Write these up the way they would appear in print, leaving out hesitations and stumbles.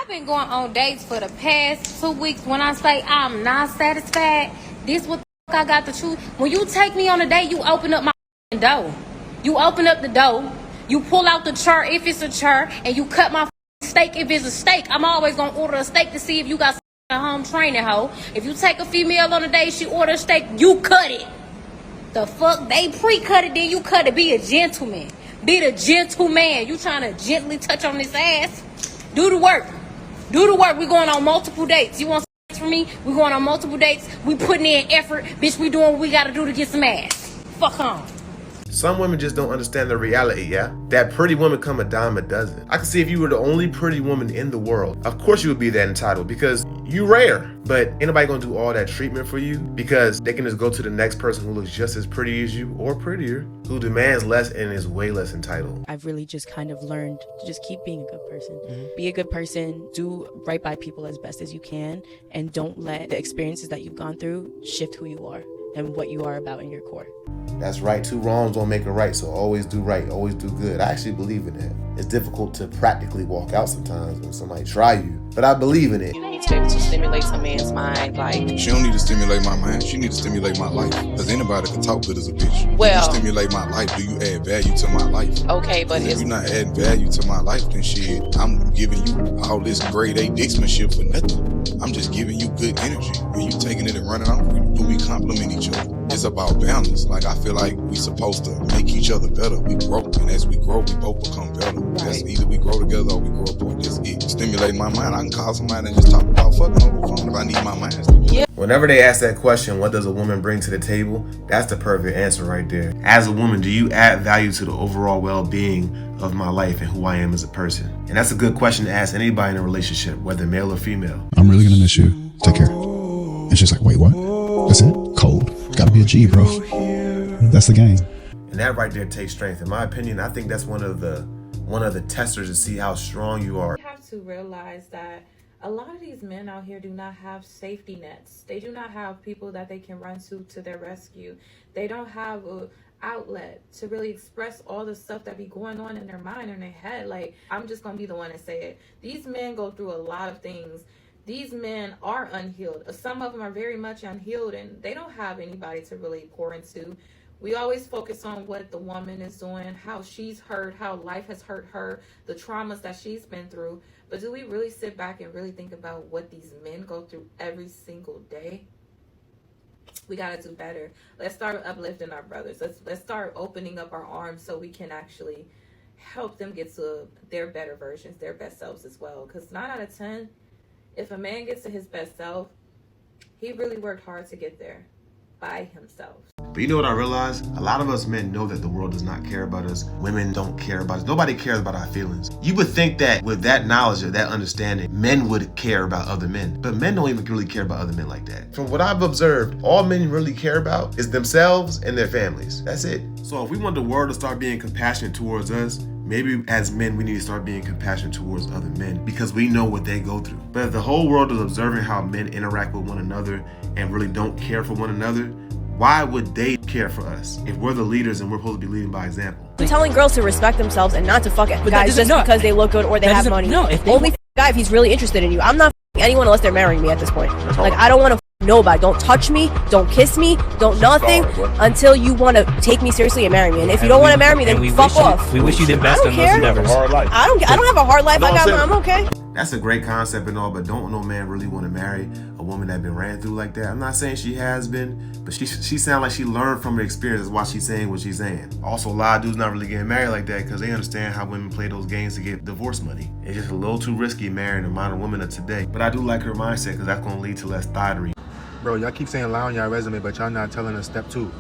been going on dates for the past 2 weeks. When I say I'm not satisfied, this what the fuck I got to choose. When you take me on a date, you open up my door. You open up the door. You pull out the chart if it's a chart, and you cut my steak if it's a steak. I'm always gonna order a steak to see if you got a home training hoe. If you take a female on a date, she order a steak, you cut it. The fuck? They pre-cut it, then you cut it. Be a gentleman. Be the gentleman. You trying to gently touch on this ass? Do the work. Do the work. We going on multiple dates. You want sex from me? We going on multiple dates. We putting in effort. Bitch, we doing what we gotta do to get some ass. Fuck on. Some women just don't understand the reality, yeah? That pretty woman come a dime a dozen. I can see if you were the only pretty woman in the world, of course you would be that entitled because you rare. But ain't nobody gonna do all that treatment for you because they can just go to the next person who looks just as pretty as you or prettier, who demands less and is way less entitled. I've really just kind of learned to just keep being a good person. Be a good person, do right by people as best as you can, and don't let the experiences that you've gone through shift who you are and what you are about in your core. That's right. 2 wrongs don't make a right, so always do right, always do good. I actually believe in that. It's difficult to practically walk out sometimes when somebody try you, but I believe in it. You need to be able to stimulate some man's mind, like... She don't need to stimulate my mind, she need to stimulate my life. Because anybody can talk good as a bitch. Well... If you stimulate my life, do you add value to my life? Okay, but if you're not adding value to my life, then shit, I'm giving you all this grade A dicksmanship for nothing. I'm just giving you good energy. When you taking it and running off, we complement each other. It's about balance. Like, I feel like we supposed to make each other better. We grow, and as we grow, we both become better. That's either we grow together or we grow apart. That's it. Stimulating my mind. I can call somebody and just talk about fucking over the phone if I need my mind stimulated. Yeah. Whenever they ask that question, what does a woman bring to the table? That's the perfect answer right there. As a woman, do you add value to the overall well-being of my life and who I am as a person? And that's a good question to ask anybody in a relationship, whether male or female. I'm really gonna miss you. Take care. And she's like, wait, what? That's it? Cold. Gotta be a G, bro. That's the game. And that right there takes strength. In my opinion, I think that's one of the testers to see how strong you are. You have to realize that a lot of these men out here do not have safety nets. They do not have people that they can run to their rescue. They don't have a outlet to really express all the stuff that be going on in their mind and their head. Like, I'm just gonna be the one to say it. These men go through a lot of things. These men are unhealed. Some of them are very much unhealed, and they don't have anybody to really pour into. We always focus on what the woman is doing, how she's hurt, how life has hurt her, the traumas that she's been through. But do we really sit back and really think about what these men go through every single day? We gotta do better. Let's start uplifting our brothers. Let's start opening up our arms so we can actually help them get to their better versions, their best selves as well. Because 9 out of 10, if a man gets to his best self, he really worked hard to get there by himself. But you know what I realized? A lot of us men know that the world does not care about us. Women don't care about us. Nobody cares about our feelings. You would think that with that knowledge or that understanding, men would care about other men. But men don't even really care about other men like that. From what I've observed, all men really care about is themselves and their families. That's it. So if we want the world to start being compassionate towards us, maybe as men, we need to start being compassionate towards other men because we know what they go through. But if the whole world is observing how men interact with one another and really don't care for one another, why would they care for us if we're the leaders and we're supposed to be leading by example? I'm telling girls to respect themselves and not to fuck guys just because they look good or they have money. No, if they only guy if he's really interested in you. I'm not anyone unless they're marrying me at this point. Like, I don't want to nobody. Don't touch me. Don't kiss me. Don't nothing until you want to take me seriously and marry me. And if you don't want to marry me, then fuck off. We wish you the best in those endeavors. I don't have a hard life. I'm okay. That's a great concept and all, but don't no man really want to marry a woman that been ran through like that. I'm not saying she has been, but she sounds like she learned from her experience. That's why she's saying what she's saying. Also, a lot of dudes not really getting married like that because they understand how women play those games to get divorce money. It's just a little too risky marrying a modern woman of today. But I do like her mindset because that's going to lead to less thottery. Bro, y'all keep saying lie on y'all resume, but y'all not telling us step 2.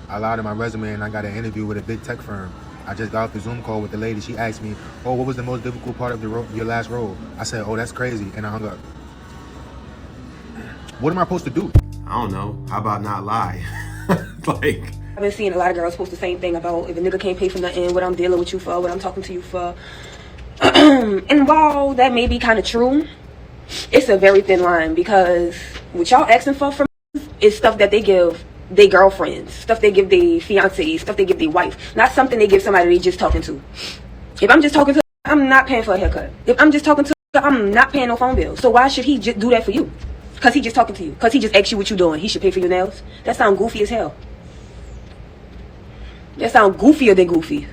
I lied in my resume and I got an interview with a big tech firm. I just got off the Zoom call with the lady. She asked me, oh, what was the most difficult part of your last role? I said, oh, that's crazy, and I hung up. What am I supposed to do? I don't know. How about not lie? Like, I've been seeing a lot of girls post the same thing about if a nigga can't pay for nothing, what I'm dealing with you for, what I'm talking to you for. And while that may be kind of true, it's a very thin line because what y'all asking for from is stuff that they give they girlfriends, stuff they give their fiancés, stuff they give their wife, not something they give somebody they just talking to. If I'm just talking to, I'm not paying for a haircut. If I'm just talking to, I'm not paying no phone bill. So why should he just do that for you? Because he just talking to you. Because he just asked you what you doing. He should pay for your nails. That sound goofy as hell. That sound goofier than goofy.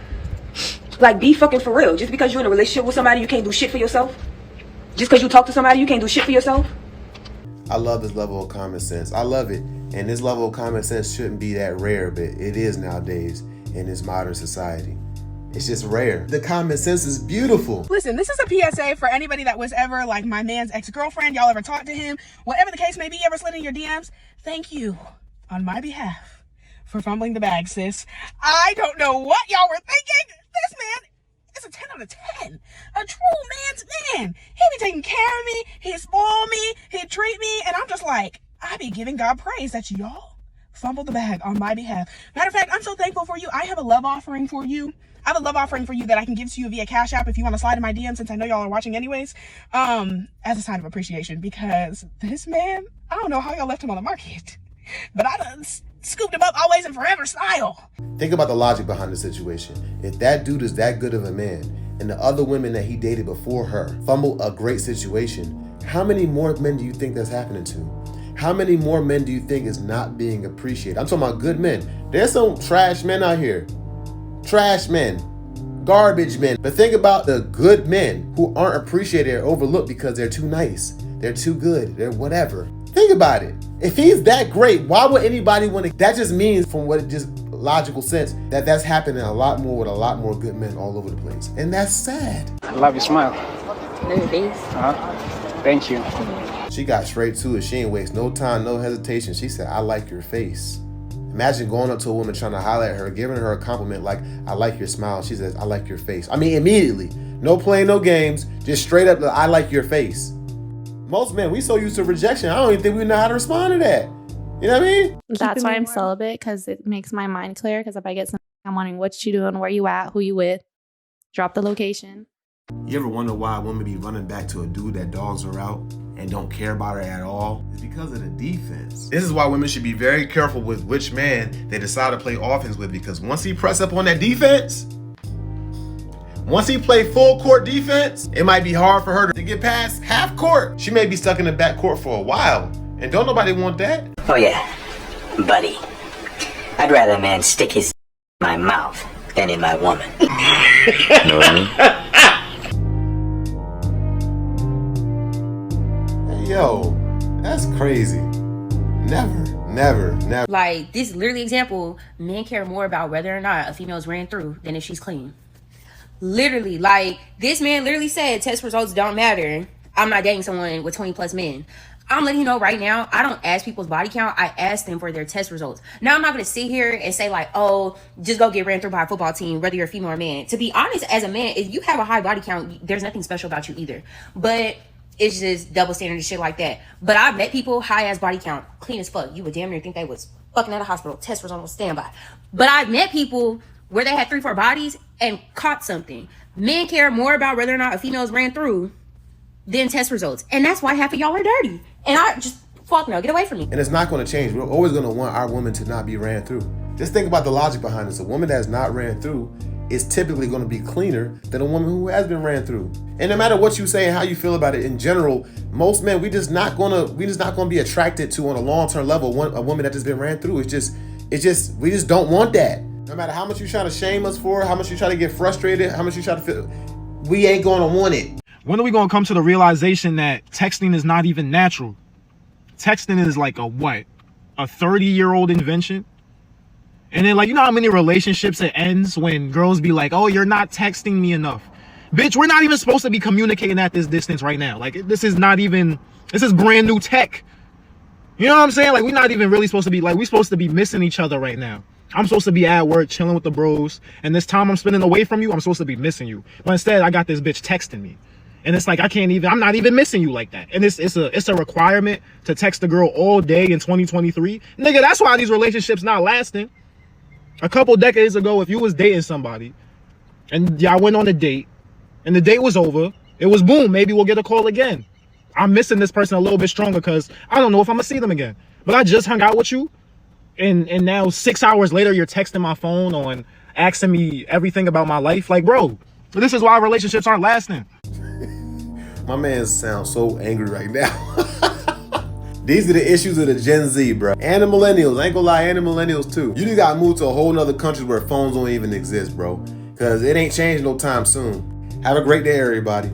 Like, be fucking for real. Just because you're in a relationship with somebody, you can't do shit for yourself? Just because you talk to somebody, you can't do shit for yourself? I love this level of common sense. I love it. And this level of common sense shouldn't be that rare, but it is nowadays in this modern society. It's just rare. The common sense is beautiful. Listen, this is a PSA for anybody that was ever like my man's ex-girlfriend. Y'all ever talked to him? Whatever the case may be, ever slid in your DMs? Thank you on my behalf for fumbling the bag, sis. I don't know what y'all were thinking. This man is a 10 out of 10. A true man's man. He be taking care of me. He'd spoil me. He'd treat me. And I'm just like, I be giving God praise that y'all fumbled the bag on my behalf. Matter of fact, I'm so thankful for you. I have a love offering for you. I have a love offering for you that I can give to you via Cash App if you want to slide in my DM, since I know y'all are watching anyways, as a sign of appreciation, because this man, I don't know how y'all left him on the market, but I done scooped him up always and forever style. Think about the logic behind the situation. If that dude is that good of a man, and the other women that he dated before her fumbled a great situation, how many more men do you think that's happening to? How many more men do you think is not being appreciated? I'm talking about good men. There's some trash men out here. Trash men, garbage men. But think about the good men who aren't appreciated or overlooked because they're too nice, they're too good, they're whatever. Think about it. If he's that great, why would anybody want to? That just means, from what it just logical sense, that that's happening a lot more with a lot more good men all over the place. And that's sad. I love your smile. There it is. Thank you. She got straight to it. She ain't waste no time, no hesitation. She said, I like your face. Imagine going up to a woman trying to highlight her, giving her a compliment like, I like your smile. She says, I like your face. I mean, immediately. No playing, no games. Just straight up, I like your face. Most men, we so used to rejection, I don't even think we know how to respond to that. You know what I mean? That's why I'm celibate, because it makes my mind clear. Because if I get something, I'm wondering what you doing, where you at, who you with, drop the location. You ever wonder why women be running back to a dude that dogs her out and don't care about her at all? It's because of the defense. This is why women should be very careful with which man they decide to play offense with, because once he press up on that defense, once he play full court defense, it might be hard for her to get past half court. She may be stuck in the back court for a while, and don't nobody want that. Oh yeah, buddy. I'd rather a man stick his in my mouth than in my woman. You know what I mean? Yo, that's crazy. Never. Like, this is literally example, men care more about whether or not a female's ran through than if she's clean. Literally, like, this man literally said test results don't matter. I'm not dating someone with 20 plus men. I'm letting you know right now, I don't ask people's body count. I ask them for their test results. Now, I'm not going to sit here and say like, oh, just go get ran through by a football team, whether you're a female or man. To be honest, as a man, if you have a high body count, there's nothing special about you either. But it's just double standard and shit like that. But I've met people, high ass body count, clean as fuck. You would damn near think they was fucking at a hospital. Test results on standby. But I've met people where they had 3-4 bodies and caught something. Men care more about whether or not a female's ran through than test results. And that's why half of y'all are dirty. And I just, fuck no, get away from me. And it's not going to change. We're always going to want our women to not be ran through. Just think about the logic behind this. A woman that's not ran through is typically going to be cleaner than a woman who has been ran through. And no matter what you say and how you feel about it in general, most men, we just not going to be attracted to, on a long-term level, a woman that has been ran through. We just don't want that. No matter how much you try to shame us for, how much you try to get frustrated, how much you try to feel, we ain't going to want it. When are we going to come to the realization that texting is not even natural? Texting is like a 30-year-old invention? And then, like, you know how many relationships it ends when girls be like, oh, you're not texting me enough. Bitch, we're not even supposed to be communicating at this distance right now. Like, this is brand new tech. You know what I'm saying? Like, we're not even really supposed to be, like, we're supposed to be missing each other right now. I'm supposed to be at work, chilling with the bros. And this time I'm spending away from you, I'm supposed to be missing you. But instead, I got this bitch texting me. And it's like, I'm not even missing you like that. And it's a requirement to text a girl all day in 2023. Nigga, that's why these relationships not lasting. A couple decades ago, if you was dating somebody and y'all went on a date and the date was over, it was boom, maybe we'll get a call again. I'm missing this person a little bit stronger because I don't know if I'm gonna see them again. But I just hung out with you and now 6 hours later you're texting my phone on asking me everything about my life. Like, bro, this is why relationships aren't lasting. My man sounds so angry right now. These are the issues of the Gen Z, bro. And the millennials. I ain't gonna lie, and the millennials too. You just gotta move to a whole nother country where phones don't even exist, bro. Cause it ain't changing no time soon. Have a great day, everybody.